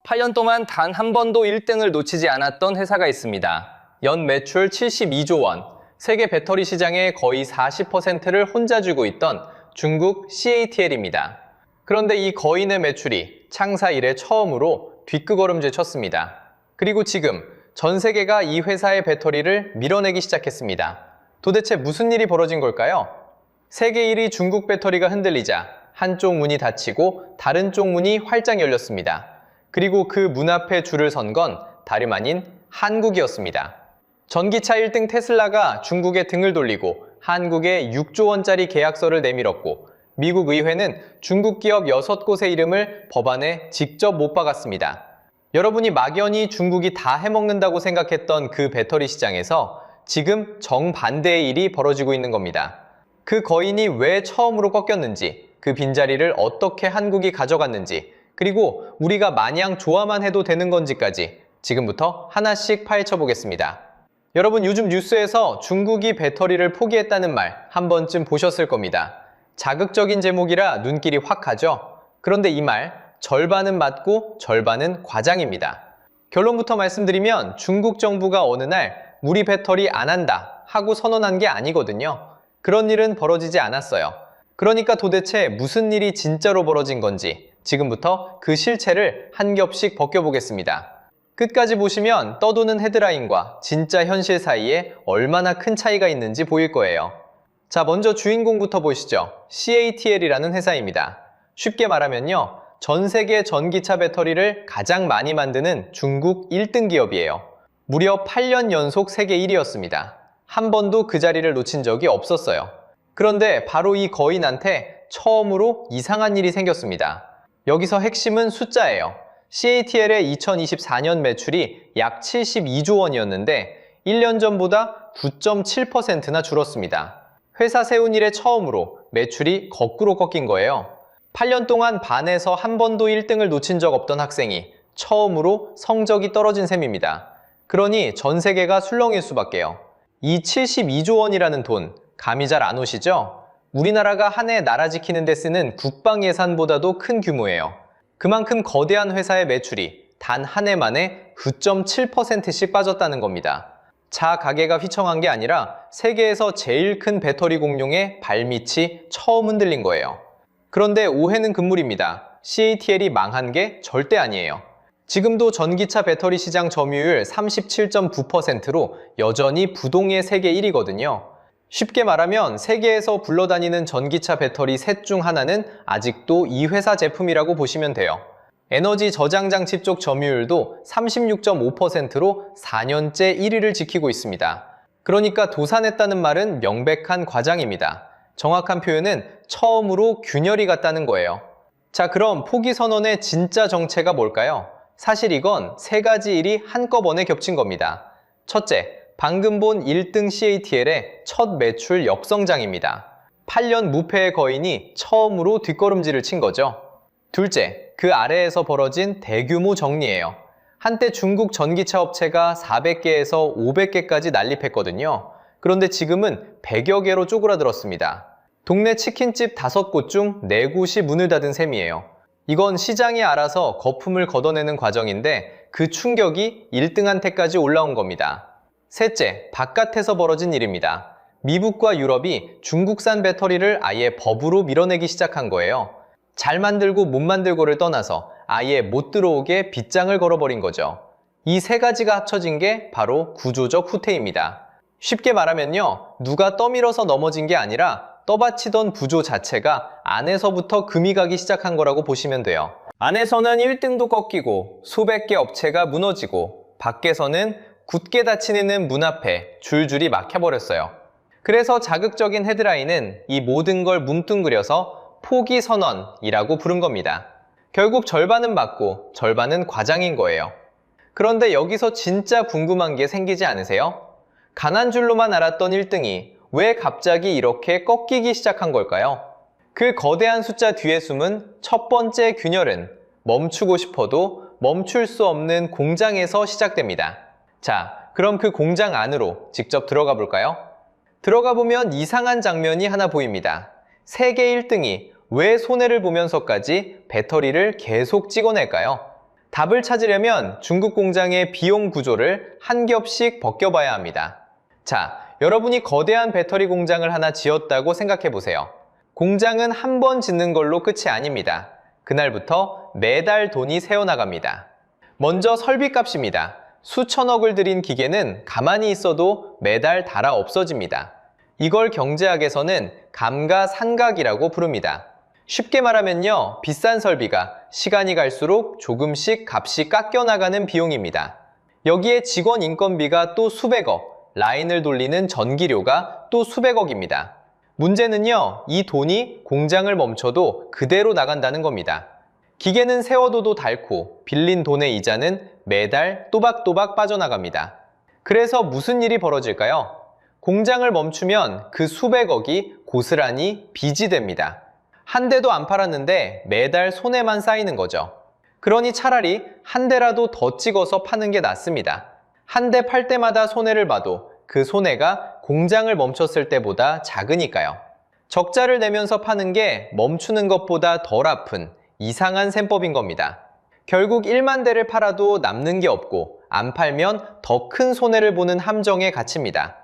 8년 동안 단 한 번도 1등을 놓치지 않았던 회사가 있습니다. 연 매출 72조 원, 세계 배터리 시장의 거의 40%를 혼자 쥐고 있던 중국 CATL입니다. 그런데 이 거인의 매출이 창사 이래 처음으로 뒷걸음질 쳤습니다. 그리고 지금 전 세계가 이 회사의 배터리를 밀어내기 시작했습니다. 도대체 무슨 일이 벌어진 걸까요? 세계 1위 중국 배터리가 흔들리자 한쪽 문이 닫히고 다른 쪽 문이 활짝 열렸습니다. 그리고 그 문 앞에 줄을 선 건 다름 아닌 한국이었습니다. 전기차 1등 테슬라가 중국에 등을 돌리고 한국에 6조 원짜리 계약서를 내밀었고, 미국 의회는 중국 기업 6곳의 이름을 법안에 직접 못 박았습니다. 여러분이 막연히 중국이 다 해먹는다고 생각했던 그 배터리 시장에서 지금 정반대의 일이 벌어지고 있는 겁니다. 그 거인이 왜 처음으로 꺾였는지, 그 빈자리를 어떻게 한국이 가져갔는지, 그리고 우리가 마냥 좋아만 해도 되는 건지까지 지금부터 하나씩 파헤쳐 보겠습니다. 여러분, 요즘 뉴스에서 중국이 배터리를 포기했다는 말 한 번쯤 보셨을 겁니다. 자극적인 제목이라 눈길이 확 가죠? 그런데 이 말 절반은 맞고 절반은 과장입니다. 결론부터 말씀드리면 중국 정부가 어느 날 우리 배터리 안 한다 하고 선언한 게 아니거든요. 그런 일은 벌어지지 않았어요. 그러니까 도대체 무슨 일이 진짜로 벌어진 건지 지금부터 그 실체를 한 겹씩 벗겨보겠습니다. 끝까지 보시면 떠도는 헤드라인과 진짜 현실 사이에 얼마나 큰 차이가 있는지 보일 거예요. 자, 먼저 주인공부터 보시죠. CATL이라는 회사입니다. 쉽게 말하면요, 전 세계 전기차 배터리를 가장 많이 만드는 중국 1등 기업이에요. 무려 8년 연속 세계 1위였습니다. 한 번도 그 자리를 놓친 적이 없었어요. 그런데 바로 이 거인한테 처음으로 이상한 일이 생겼습니다. 여기서 핵심은 숫자예요. CATL의 2024년 매출이 약 72조 원이었는데 1년 전보다 9.7%나 줄었습니다. 회사 세운 이래 처음으로 매출이 거꾸로 꺾인 거예요. 8년 동안 반에서 한 번도 1등을 놓친 적 없던 학생이 처음으로 성적이 떨어진 셈입니다. 그러니 전 세계가 술렁일 수밖에요. 이 72조 원이라는 돈, 감이 잘 안 오시죠? 우리나라가 한 해 나라 지키는 데 쓰는 국방 예산보다도 큰 규모예요. 그만큼 거대한 회사의 매출이 단 한 해 만에 9.7%씩 빠졌다는 겁니다. 자 가게가 휘청한 게 아니라 세계에서 제일 큰 배터리 공룡의 발밑이 처음 흔들린 거예요. 그런데 오해는 금물입니다. CATL이 망한 게 절대 아니에요. 지금도 전기차 배터리 시장 점유율 37.9%로 여전히 부동의 세계 1위거든요. 쉽게 말하면 세계에서 굴러다니는 전기차 배터리 셋 중 하나는 아직도 이 회사 제품이라고 보시면 돼요. 에너지 저장 장치 쪽 점유율도 36.5%로 4년째 1위를 지키고 있습니다. 그러니까 도산했다는 말은 명백한 과장입니다. 정확한 표현은 처음으로 균열이 갔다는 거예요. 자, 그럼 포기 선언의 진짜 정체가 뭘까요? 사실 이건 세 가지 일이 한꺼번에 겹친 겁니다. 첫째, 방금 본 1등 CATL의 첫 매출 역성장입니다. 8년 무패의 거인이 처음으로 뒷걸음질을 친 거죠. 둘째, 그 아래에서 벌어진 대규모 정리예요. 한때 중국 전기차 업체가 400개에서 500개까지 난립했거든요. 그런데 지금은 100여 개로 쪼그라들었습니다. 동네 치킨집 5곳 중 4곳이 문을 닫은 셈이에요. 이건 시장이 알아서 거품을 걷어내는 과정인데 그 충격이 1등한테까지 올라온 겁니다. 셋째, 바깥에서 벌어진 일입니다. 미국과 유럽이 중국산 배터리를 아예 법으로 밀어내기 시작한 거예요. 잘 만들고 못 만들고를 떠나서 아예 못 들어오게 빗장을 걸어버린 거죠. 이 세 가지가 합쳐진 게 바로 구조적 후퇴입니다. 쉽게 말하면요, 누가 떠밀어서 넘어진 게 아니라 떠받치던 구조 자체가 안에서부터 금이 가기 시작한 거라고 보시면 돼요. 안에서는 1등도 꺾이고 수백 개 업체가 무너지고 밖에서는 굳게 닫히는 문 앞에 줄줄이 막혀버렸어요. 그래서 자극적인 헤드라인은 이 모든 걸 뭉뚱그려서 포기 선언이라고 부른 겁니다. 결국 절반은 맞고 절반은 과장인 거예요. 그런데 여기서 진짜 궁금한 게 생기지 않으세요? 가난 줄로만 알았던 1등이 왜 갑자기 이렇게 꺾이기 시작한 걸까요? 그 거대한 숫자 뒤에 숨은 첫 번째 균열은 멈추고 싶어도 멈출 수 없는 공장에서 시작됩니다. 자, 그럼 그 공장 안으로 직접 들어가 볼까요? 들어가 보면 이상한 장면이 하나 보입니다. 세계 1등이 왜 손해를 보면서까지 배터리를 계속 찍어낼까요? 답을 찾으려면 중국 공장의 비용 구조를 한 겹씩 벗겨봐야 합니다. 자, 여러분이 거대한 배터리 공장을 하나 지었다고 생각해 보세요. 공장은 한 번 짓는 걸로 끝이 아닙니다. 그날부터 매달 돈이 새어나갑니다. 먼저 설비값입니다. 수천억을 들인 기계는 가만히 있어도 매달 닳아 없어집니다. 이걸 경제학에서는 감가상각이라고 부릅니다. 쉽게 말하면요, 비싼 설비가 시간이 갈수록 조금씩 값이 깎여나가는 비용입니다. 여기에 직원 인건비가 또 수백억, 라인을 돌리는 전기료가 또 수백억입니다. 문제는요, 이 돈이 공장을 멈춰도 그대로 나간다는 겁니다. 기계는 세워둬도 닳고 빌린 돈의 이자는 매달 또박또박 빠져나갑니다. 그래서 무슨 일이 벌어질까요? 공장을 멈추면 그 수백억이 고스란히 빚이 됩니다. 한 대도 안 팔았는데 매달 손해만 쌓이는 거죠. 그러니 차라리 한 대라도 더 찍어서 파는 게 낫습니다. 한 대 팔 때마다 손해를 봐도 그 손해가 공장을 멈췄을 때보다 작으니까요. 적자를 내면서 파는 게 멈추는 것보다 덜 아픈 이상한 셈법인 겁니다. 결국 1만 대를 팔아도 남는 게 없고 안 팔면 더 큰 손해를 보는 함정에 갇힙니다.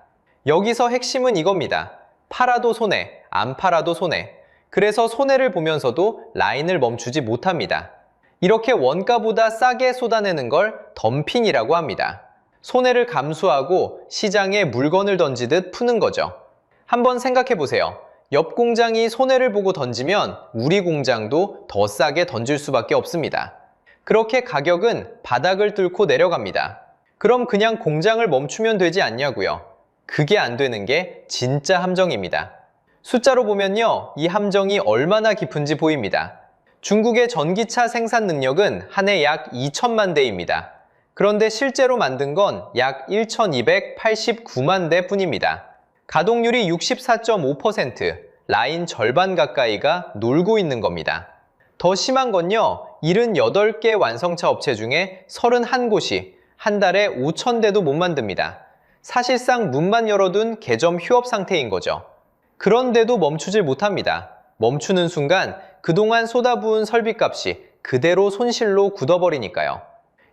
여기서 핵심은 이겁니다. 팔아도 손해, 안 팔아도 손해. 그래서 손해를 보면서도 라인을 멈추지 못합니다. 이렇게 원가보다 싸게 쏟아내는 걸 덤핑이라고 합니다. 손해를 감수하고 시장에 물건을 던지듯 푸는 거죠. 한번 생각해 보세요. 옆 공장이 손해를 보고 던지면 우리 공장도 더 싸게 던질 수밖에 없습니다. 그렇게 가격은 바닥을 뚫고 내려갑니다. 그럼 그냥 공장을 멈추면 되지 않냐고요? 그게 안 되는 게 진짜 함정입니다. 숫자로 보면요, 이 함정이 얼마나 깊은지 보입니다. 중국의 전기차 생산 능력은 한 해 약 2천만 대입니다. 그런데 실제로 만든 건 약 1,289만 대 뿐입니다. 가동률이 64.5%, 라인 절반 가까이가 놀고 있는 겁니다. 더 심한 건요, 78개 완성차 업체 중에 31곳이 한 달에 5,000대도 못 만듭니다. 사실상 문만 열어둔 개점 휴업 상태인 거죠. 그런데도 멈추질 못합니다. 멈추는 순간 그동안 쏟아부은 설비값이 그대로 손실로 굳어버리니까요.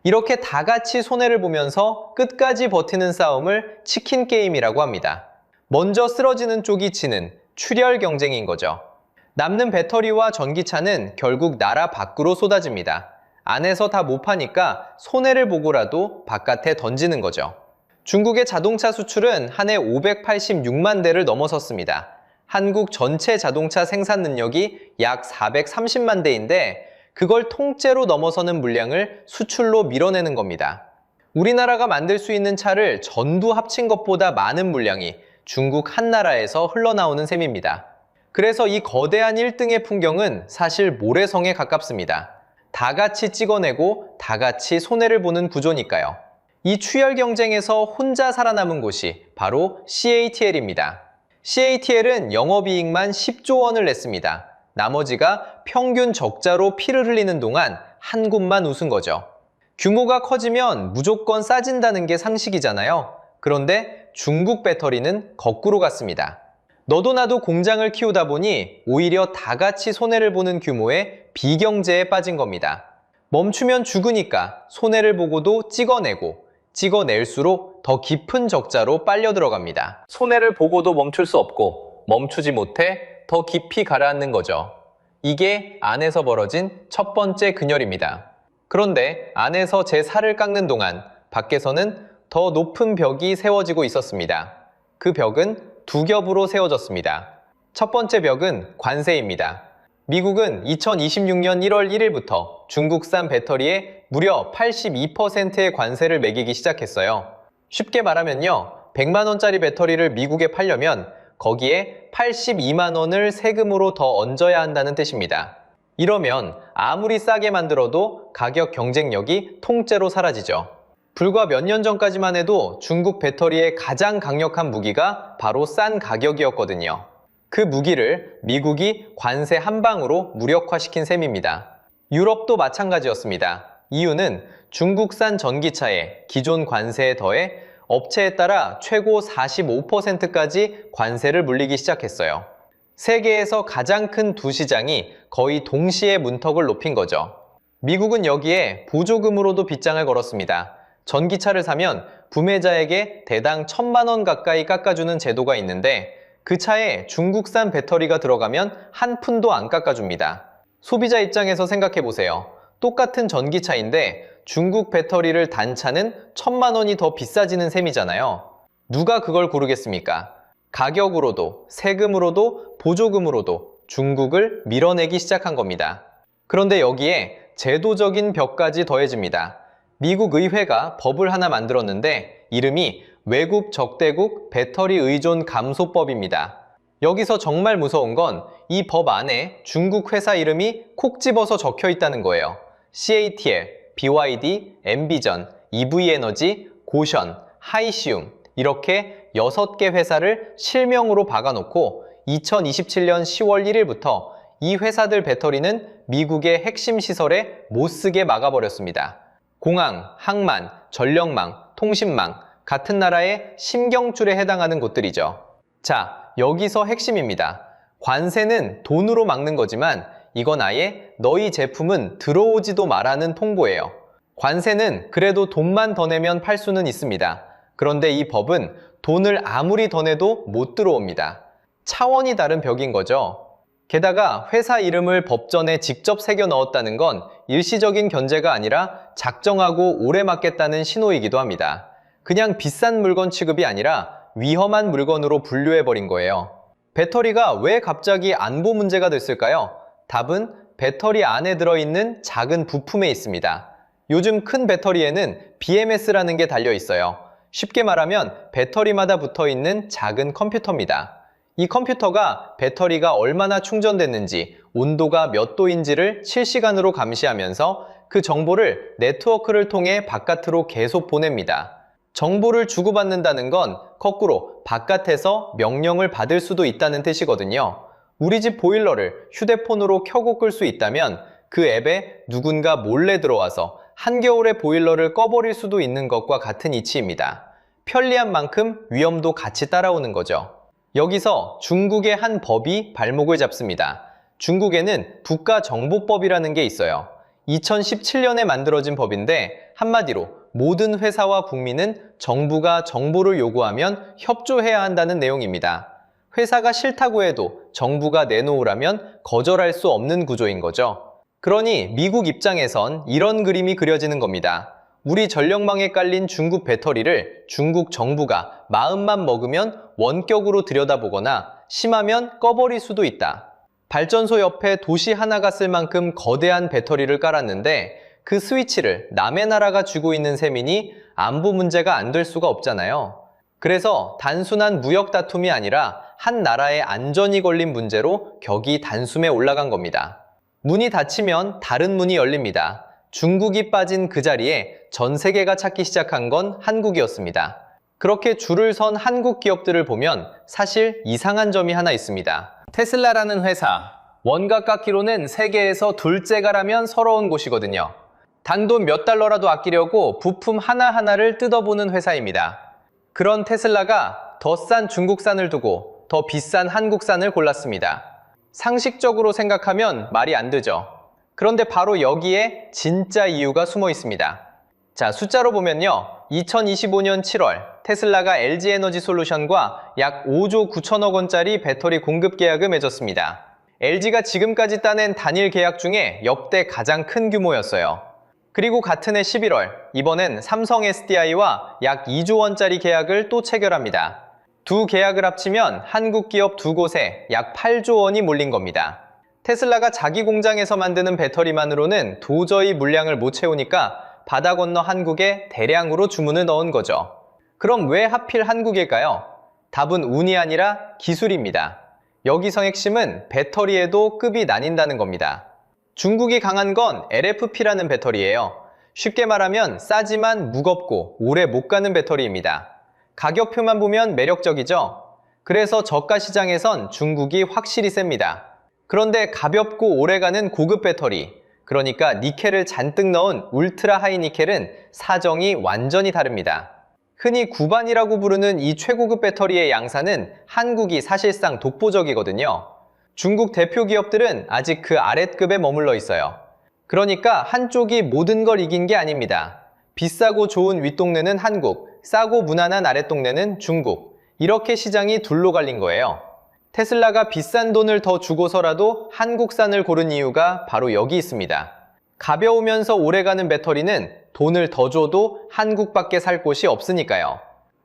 이렇게 다 같이 손해를 보면서 끝까지 버티는 싸움을 치킨 게임이라고 합니다. 먼저 쓰러지는 쪽이 지는 출혈 경쟁인 거죠. 남는 배터리와 전기차는 결국 나라 밖으로 쏟아집니다. 안에서 다 못 파니까 손해를 보고라도 바깥에 던지는 거죠. 중국의 자동차 수출은 한 해 586만 대를 넘어섰습니다. 한국 전체 자동차 생산 능력이 약 430만 대인데 그걸 통째로 넘어서는 물량을 수출로 밀어내는 겁니다. 우리나라가 만들 수 있는 차를 전부 합친 것보다 많은 물량이 중국 한 나라에서 흘러나오는 셈입니다. 그래서 이 거대한 1등의 풍경은 사실 모래성에 가깝습니다. 다 같이 찍어내고 다 같이 손해를 보는 구조니까요. 이 추열 경쟁에서 혼자 살아남은 곳이 바로 CATL입니다. CATL은 영업이익만 10조 원을 냈습니다. 나머지가 평균 적자로 피를 흘리는 동안 한 곳만 웃은 거죠. 규모가 커지면 무조건 싸진다는 게 상식이잖아요. 그런데 중국 배터리는 거꾸로 갔습니다. 너도 나도 공장을 키우다 보니 오히려 다 같이 손해를 보는 규모의 비경제에 빠진 겁니다. 멈추면 죽으니까 손해를 보고도 찍어내고 찍어낼수록 더 깊은 적자로 빨려 들어갑니다. 손해를 보고도 멈출 수 없고 멈추지 못해 더 깊이 가라앉는 거죠. 이게 안에서 벌어진 첫 번째 근열입니다. 그런데 안에서 제 살을 깎는 동안 밖에서는 더 높은 벽이 세워지고 있었습니다. 그 벽은 두 겹으로 세워졌습니다. 첫 번째 벽은 관세입니다. 미국은 2026년 1월 1일부터 중국산 배터리에 무려 82%의 관세를 매기기 시작했어요. 쉽게 말하면요, 100만 원짜리 배터리를 미국에 팔려면 거기에 82만 원을 세금으로 더 얹어야 한다는 뜻입니다. 이러면 아무리 싸게 만들어도 가격 경쟁력이 통째로 사라지죠. 불과 몇 년 전까지만 해도 중국 배터리의 가장 강력한 무기가 바로 싼 가격이었거든요. 그 무기를 미국이 관세 한 방으로 무력화시킨 셈입니다. 유럽도 마찬가지였습니다. 이유는 중국산 전기차에 기존 관세에 더해 업체에 따라 최고 45%까지 관세를 물리기 시작했어요. 세계에서 가장 큰 두 시장이 거의 동시에 문턱을 높인 거죠. 미국은 여기에 보조금으로도 빗장을 걸었습니다. 전기차를 사면 구매자에게 대당 1,000만 원 가까이 깎아주는 제도가 있는데 그 차에 중국산 배터리가 들어가면 한 푼도 안 깎아줍니다. 소비자 입장에서 생각해보세요. 똑같은 전기차인데 중국 배터리를 단 차는 1,000만 원이 더 비싸지는 셈이잖아요. 누가 그걸 고르겠습니까? 가격으로도, 세금으로도, 보조금으로도 중국을 밀어내기 시작한 겁니다. 그런데 여기에 제도적인 벽까지 더해집니다. 미국 의회가 법을 하나 만들었는데 이름이 외국 적대국 배터리 의존 감소법입니다. 여기서 정말 무서운 건 이 법 안에 중국 회사 이름이 콕 집어서 적혀 있다는 거예요. CATL, BYD, 엠비전, EV에너지, 고션, 하이시움 이렇게 6개 회사를 실명으로 박아놓고 2027년 10월 1일부터 이 회사들 배터리는 미국의 핵심 시설에 못 쓰게 막아버렸습니다. 공항, 항만, 전력망, 통신망 같은 나라의 심경줄에 해당하는 곳들이죠. 자, 여기서 핵심입니다. 관세는 돈으로 막는 거지만 이건 아예 너희 제품은 들어오지도 마라는 통보예요. 관세는 그래도 돈만 더 내면 팔 수는 있습니다. 그런데 이 법은 돈을 아무리 더 내도 못 들어옵니다. 차원이 다른 벽인 거죠. 게다가 회사 이름을 법전에 직접 새겨 넣었다는 건 일시적인 견제가 아니라 작정하고 오래 막겠다는 신호이기도 합니다. 그냥 비싼 물건 취급이 아니라 위험한 물건으로 분류해버린 거예요. 배터리가 왜 갑자기 안보 문제가 됐을까요? 답은 배터리 안에 들어있는 작은 부품에 있습니다. 요즘 큰 배터리에는 BMS라는 게 달려 있어요. 쉽게 말하면 배터리마다 붙어있는 작은 컴퓨터입니다. 이 컴퓨터가 배터리가 얼마나 충전됐는지, 온도가 몇 도인지를 실시간으로 감시하면서 그 정보를 네트워크를 통해 바깥으로 계속 보냅니다. 정보를 주고받는다는 건 거꾸로 바깥에서 명령을 받을 수도 있다는 뜻이거든요. 우리 집 보일러를 휴대폰으로 켜고 끌 수 있다면 그 앱에 누군가 몰래 들어와서 한겨울에 보일러를 꺼버릴 수도 있는 것과 같은 이치입니다. 편리한 만큼 위험도 같이 따라오는 거죠. 여기서 중국의 한 법이 발목을 잡습니다. 중국에는 국가정보법이라는 게 있어요. 2017년에 만들어진 법인데 한마디로 모든 회사와 국민은 정부가 정보를 요구하면 협조해야 한다는 내용입니다. 회사가 싫다고 해도 정부가 내놓으라면 거절할 수 없는 구조인 거죠. 그러니 미국 입장에선 이런 그림이 그려지는 겁니다. 우리 전력망에 깔린 중국 배터리를 중국 정부가 마음만 먹으면 원격으로 들여다보거나 심하면 꺼버릴 수도 있다. 발전소 옆에 도시 하나가 쓸 만큼 거대한 배터리를 깔았는데 그 스위치를 남의 나라가 쥐고 있는 셈이니 안보 문제가 안 될 수가 없잖아요. 그래서 단순한 무역 다툼이 아니라 한 나라의 안전이 걸린 문제로 격이 단숨에 올라간 겁니다. 문이 닫히면 다른 문이 열립니다. 중국이 빠진 그 자리에 전 세계가 찾기 시작한 건 한국이었습니다. 그렇게 줄을 선 한국 기업들을 보면 사실 이상한 점이 하나 있습니다. 테슬라라는 회사, 원가 깎기로는 세계에서 둘째가라면 서러운 곳이거든요. 단돈 몇 달러라도 아끼려고 부품 하나하나를 뜯어보는 회사입니다. 그런 테슬라가 더 싼 중국산을 두고 더 비싼 한국산을 골랐습니다. 상식적으로 생각하면 말이 안 되죠. 그런데 바로 여기에 진짜 이유가 숨어 있습니다. 자, 숫자로 보면요. 2025년 7월 테슬라가 LG에너지솔루션과 약 5조 9천억 원짜리 배터리 공급 계약을 맺었습니다. LG가 지금까지 따낸 단일 계약 중에 역대 가장 큰 규모였어요. 그리고 같은 해 11월, 이번엔 삼성 SDI와 약 2조 원짜리 계약을 또 체결합니다. 두 계약을 합치면 한국 기업 두 곳에 약 8조 원이 몰린 겁니다. 테슬라가 자기 공장에서 만드는 배터리만으로는 도저히 물량을 못 채우니까 바다 건너 한국에 대량으로 주문을 넣은 거죠. 그럼 왜 하필 한국일까요? 답은 운이 아니라 기술입니다. 여기서 핵심은 배터리에도 급이 나뉜다는 겁니다. 중국이 강한 건 LFP라는 배터리예요. 쉽게 말하면 싸지만 무겁고 오래 못 가는 배터리입니다. 가격표만 보면 매력적이죠? 그래서 저가 시장에선 중국이 확실히 셉니다. 그런데 가볍고 오래가는 고급 배터리, 그러니까 니켈을 잔뜩 넣은 울트라 하이 니켈은 사정이 완전히 다릅니다. 흔히 구반이라고 부르는 이 최고급 배터리의 양산은 한국이 사실상 독보적이거든요. 중국 대표 기업들은 아직 그 아랫급에 머물러 있어요. 그러니까 한쪽이 모든 걸 이긴 게 아닙니다. 비싸고 좋은 윗동네는 한국, 싸고 무난한 아랫동네는 중국. 이렇게 시장이 둘로 갈린 거예요. 테슬라가 비싼 돈을 더 주고서라도 한국산을 고른 이유가 바로 여기 있습니다. 가벼우면서 오래가는 배터리는 돈을 더 줘도 한국밖에 살 곳이 없으니까요.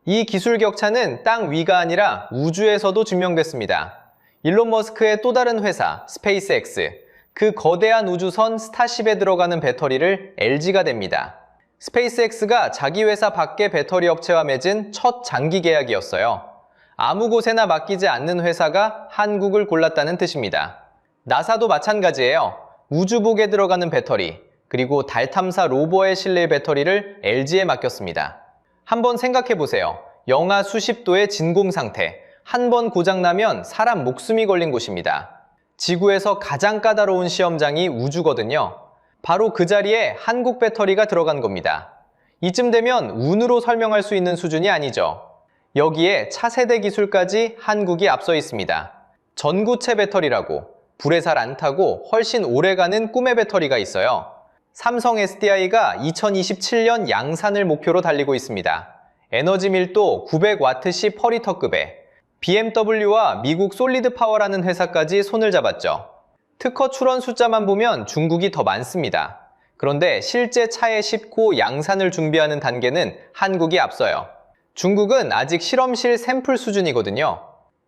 이 기술 격차는 땅 위가 아니라 우주에서도 증명됐습니다. 일론 머스크의 또 다른 회사, 스페이스X. 그 거대한 우주선 스타쉽에 들어가는 배터리를 LG가 댑니다. 스페이스X가 자기 회사 밖의 배터리 업체와 맺은 첫 장기 계약이었어요. 아무 곳에나 맡기지 않는 회사가 한국을 골랐다는 뜻입니다. 나사도 마찬가지예요. 우주복에 들어가는 배터리, 그리고 달 탐사 로버에 실릴 배터리를 LG에 맡겼습니다. 한번 생각해보세요. 영하 수십 도의 진공 상태, 한 번 고장나면 사람 목숨이 걸린 곳입니다. 지구에서 가장 까다로운 시험장이 우주거든요. 바로 그 자리에 한국 배터리가 들어간 겁니다. 이쯤 되면 운으로 설명할 수 있는 수준이 아니죠. 여기에 차세대 기술까지 한국이 앞서 있습니다. 전구체 배터리라고 불에 잘 안 타고 훨씬 오래가는 꿈의 배터리가 있어요. 삼성 SDI가 2027년 양산을 목표로 달리고 있습니다. 에너지 밀도 900와트시 퍼리터급에 BMW와 미국 솔리드 파워라는 회사까지 손을 잡았죠. 특허 출원 숫자만 보면 중국이 더 많습니다. 그런데 실제 차에 싣고 양산을 준비하는 단계는 한국이 앞서요. 중국은 아직 실험실 샘플 수준이거든요.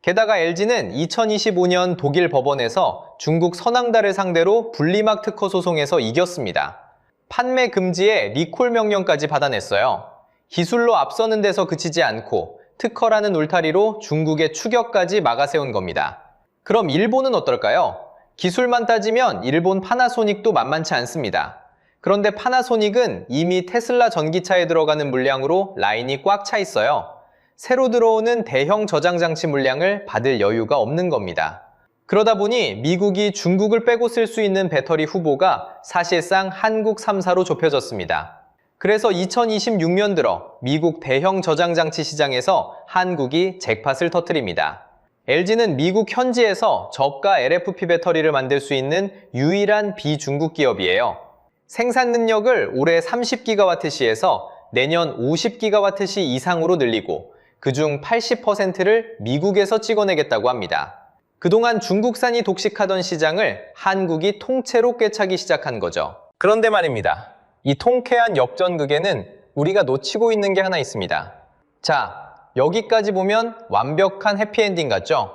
게다가 LG는 2025년 독일 법원에서 중국 선앙달을 상대로 분리막 특허 소송에서 이겼습니다. 판매 금지에 리콜 명령까지 받아냈어요. 기술로 앞서는 데서 그치지 않고 특허라는 울타리로 중국의 추격까지 막아세운 겁니다. 그럼 일본은 어떨까요? 기술만 따지면 일본 파나소닉도 만만치 않습니다. 그런데 파나소닉은 이미 테슬라 전기차에 들어가는 물량으로 라인이 꽉 차 있어요. 새로 들어오는 대형 저장 장치 물량을 받을 여유가 없는 겁니다. 그러다 보니 미국이 중국을 빼고 쓸 수 있는 배터리 후보가 사실상 한국 3사로 좁혀졌습니다. 그래서 2026년 들어 미국 대형 저장 장치 시장에서 한국이 잭팟을 터뜨립니다. LG는 미국 현지에서 저가 LFP 배터리를 만들 수 있는 유일한 비중국 기업이에요. 생산 능력을 올해 30GW시에서 내년 50GW시 이상으로 늘리고 그중 80%를 미국에서 찍어내겠다고 합니다. 그동안 중국산이 독식하던 시장을 한국이 통째로 꿰차기 시작한 거죠. 그런데 말입니다. 이 통쾌한 역전극에는 우리가 놓치고 있는 게 하나 있습니다. 자, 여기까지 보면 완벽한 해피엔딩 같죠?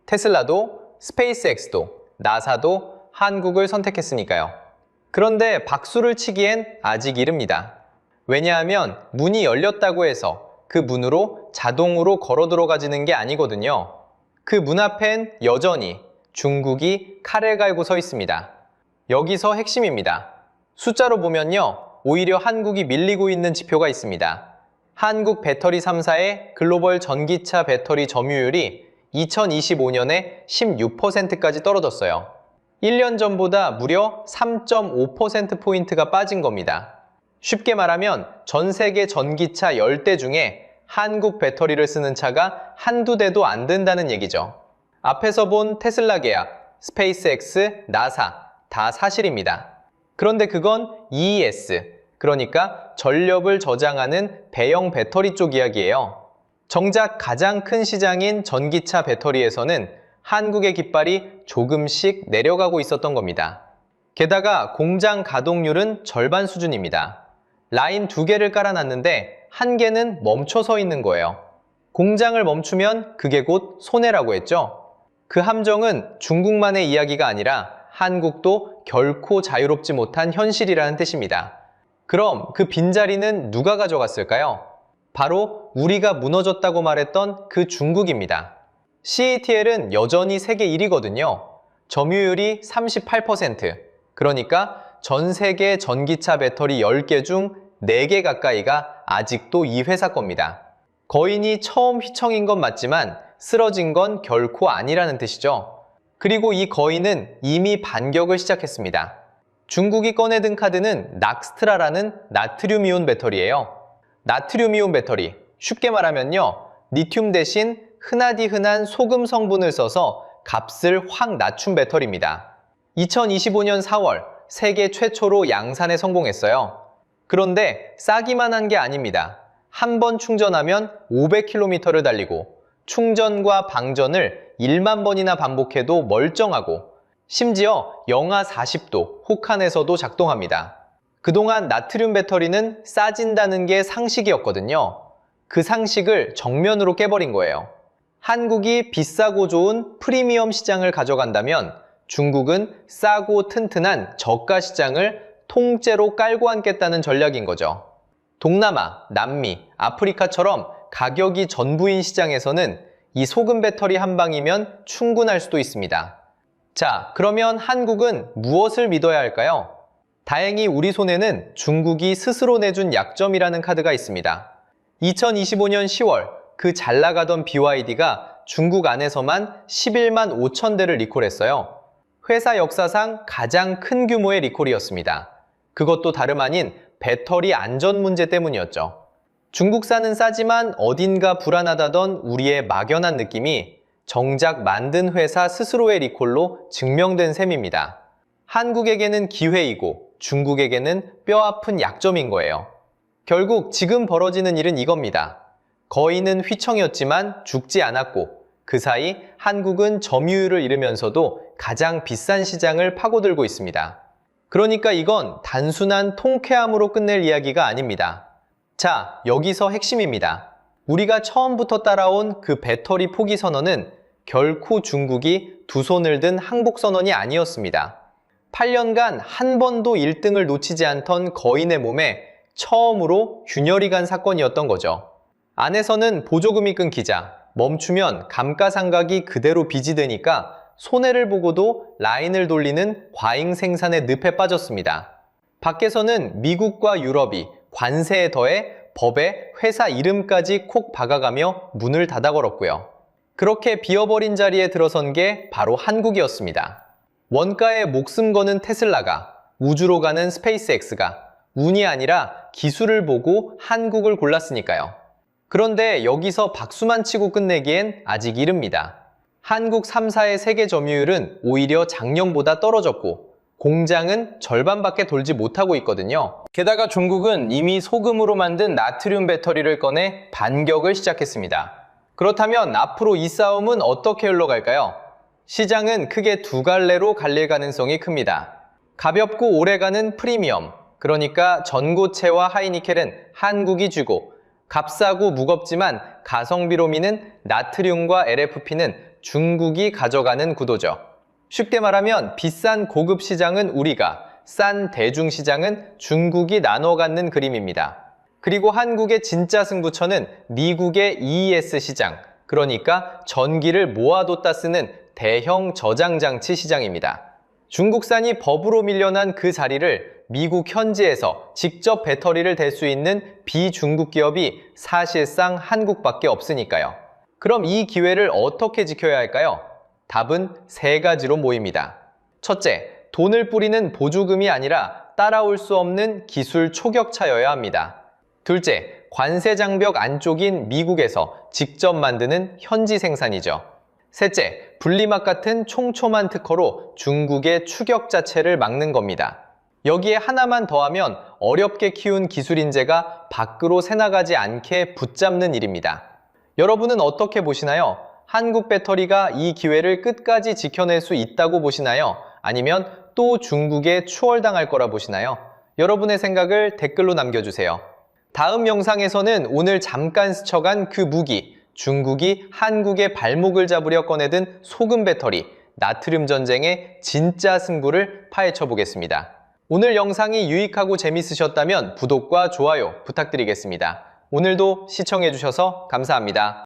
테슬라도, 스페이스X도, 나사도 한국을 선택했으니까요. 그런데 박수를 치기엔 아직 이릅니다. 왜냐하면 문이 열렸다고 해서 그 문으로 자동으로 걸어 들어가지는 게 아니거든요. 그 문 앞엔 여전히 중국이 칼을 갈고 서 있습니다. 여기서 핵심입니다. 숫자로 보면요, 오히려 한국이 밀리고 있는 지표가 있습니다. 한국 배터리 3사의 글로벌 전기차 배터리 점유율이 2025년에 16%까지 떨어졌어요. 1년 전보다 무려 3.5%포인트가 빠진 겁니다. 쉽게 말하면 전 세계 전기차 10대 중에 한국 배터리를 쓰는 차가 한두 대도 안 된다는 얘기죠. 앞에서 본 테슬라 계약, 스페이스X, 나사 다 사실입니다. 그런데 그건 EES, 그러니까 전력을 저장하는 배형 배터리 쪽 이야기예요. 정작 가장 큰 시장인 전기차 배터리에서는 한국의 깃발이 조금씩 내려가고 있었던 겁니다. 게다가 공장 가동률은 절반 수준입니다. 라인 2개를 깔아놨는데 1개는 멈춰 서 있는 거예요. 공장을 멈추면 그게 곧 손해라고 했죠. 그 함정은 중국만의 이야기가 아니라 한국도 결코 자유롭지 못한 현실이라는 뜻입니다. 그럼 그 빈자리는 누가 가져갔을까요? 바로 우리가 무너졌다고 말했던 그 중국입니다. CATL은 여전히 세계 1위거든요. 점유율이 38%, 그러니까 전 세계 전기차 배터리 10개 중 4개 가까이가 아직도 이 회사 겁니다. 거인이 처음 휘청인 건 맞지만 쓰러진 건 결코 아니라는 뜻이죠. 그리고 이 거인은 이미 반격을 시작했습니다. 중국이 꺼내든 카드는 낙스트라라는 나트륨이온 배터리예요. 나트륨이온 배터리, 쉽게 말하면요, 리튬 대신 흔하디 흔한 소금 성분을 써서 값을 확 낮춘 배터리입니다. 2025년 4월 세계 최초로 양산에 성공했어요. 그런데 싸기만 한 게 아닙니다. 한 번 충전하면 500km를 달리고 충전과 방전을 1만 번이나 반복해도 멀쩡하고 심지어 영하 40도 혹한에서도 작동합니다. 그동안 나트륨 배터리는 싸진다는 게 상식이었거든요. 그 상식을 정면으로 깨버린 거예요. 한국이 비싸고 좋은 프리미엄 시장을 가져간다면 중국은 싸고 튼튼한 저가 시장을 통째로 깔고 앉겠다는 전략인 거죠. 동남아, 남미, 아프리카처럼 가격이 전부인 시장에서는 이 소금 배터리 한 방이면 충분할 수도 있습니다. 자, 그러면 한국은 무엇을 믿어야 할까요? 다행히 우리 손에는 중국이 스스로 내준 약점이라는 카드가 있습니다. 2025년 10월 그 잘 나가던 BYD가 중국 안에서만 11만 5천 대를 리콜했어요. 회사 역사상 가장 큰 규모의 리콜이었습니다. 그것도 다름 아닌 배터리 안전 문제 때문이었죠. 중국산은 싸지만 어딘가 불안하다던 우리의 막연한 느낌이 정작 만든 회사 스스로의 리콜로 증명된 셈입니다. 한국에게는 기회이고 중국에게는 뼈아픈 약점인 거예요. 결국 지금 벌어지는 일은 이겁니다. 거인은 휘청이었지만 죽지 않았고 그 사이 한국은 점유율을 잃으면서도 가장 비싼 시장을 파고들고 있습니다. 그러니까 이건 단순한 통쾌함으로 끝낼 이야기가 아닙니다. 자, 여기서 핵심입니다. 우리가 처음부터 따라온 그 배터리 포기 선언은 결코 중국이 두 손을 든 항복 선언이 아니었습니다. 8년간 한 번도 1등을 놓치지 않던 거인의 몸에 처음으로 균열이 간 사건이었던 거죠. 안에서는 보조금이 끊기자 멈추면 감가상각이 그대로 빚이 되니까 손해를 보고도 라인을 돌리는 과잉 생산의 늪에 빠졌습니다. 밖에서는 미국과 유럽이 관세에 더해 법에 회사 이름까지 콕 박아가며 문을 닫아 걸었고요. 그렇게 비어버린 자리에 들어선 게 바로 한국이었습니다. 원가에 목숨 거는 테슬라가, 우주로 가는 스페이스X가 운이 아니라 기술을 보고 한국을 골랐으니까요. 그런데 여기서 박수만 치고 끝내기엔 아직 이릅니다. 한국 3사의 세계 점유율은 오히려 작년보다 떨어졌고 공장은 절반밖에 돌지 못하고 있거든요. 게다가 중국은 이미 소금으로 만든 나트륨 배터리를 꺼내 반격을 시작했습니다. 그렇다면 앞으로 이 싸움은 어떻게 흘러갈까요? 시장은 크게 두 갈래로 갈릴 가능성이 큽니다. 가볍고 오래가는 프리미엄, 그러니까 전고체와 하이니켈은 한국이 쥐고 값싸고 무겁지만 가성비로 미는 나트륨과 LFP는 중국이 가져가는 구도죠. 쉽게 말하면 비싼 고급 시장은 우리가, 싼 대중 시장은 중국이 나눠 갖는 그림입니다. 그리고 한국의 진짜 승부처는 미국의 EES 시장, 그러니까 전기를 모아뒀다 쓰는 대형 저장장치 시장입니다. 중국산이 법으로 밀려난 그 자리를 미국 현지에서 직접 배터리를 댈 수 있는 비중국 기업이 사실상 한국밖에 없으니까요. 그럼 이 기회를 어떻게 지켜야 할까요? 답은 세 가지로 모입니다. 첫째, 돈을 뿌리는 보조금이 아니라 따라올 수 없는 기술 초격차여야 합니다. 둘째, 관세 장벽 안쪽인 미국에서 직접 만드는 현지 생산이죠. 셋째, 분리막 같은 촘촘한 특허로 중국의 추격 자체를 막는 겁니다. 여기에 하나만 더하면 어렵게 키운 기술 인재가 밖으로 새나가지 않게 붙잡는 일입니다. 여러분은 어떻게 보시나요? 한국 배터리가 이 기회를 끝까지 지켜낼 수 있다고 보시나요? 아니면 또 중국에 추월당할 거라 보시나요? 여러분의 생각을 댓글로 남겨주세요. 다음 영상에서는 오늘 잠깐 스쳐간 그 무기, 중국이 한국의 발목을 잡으려 꺼내든 소금 배터리, 나트륨 전쟁의 진짜 승부를 파헤쳐 보겠습니다. 오늘 영상이 유익하고 재밌으셨다면 구독과 좋아요 부탁드리겠습니다. 오늘도 시청해주셔서 감사합니다.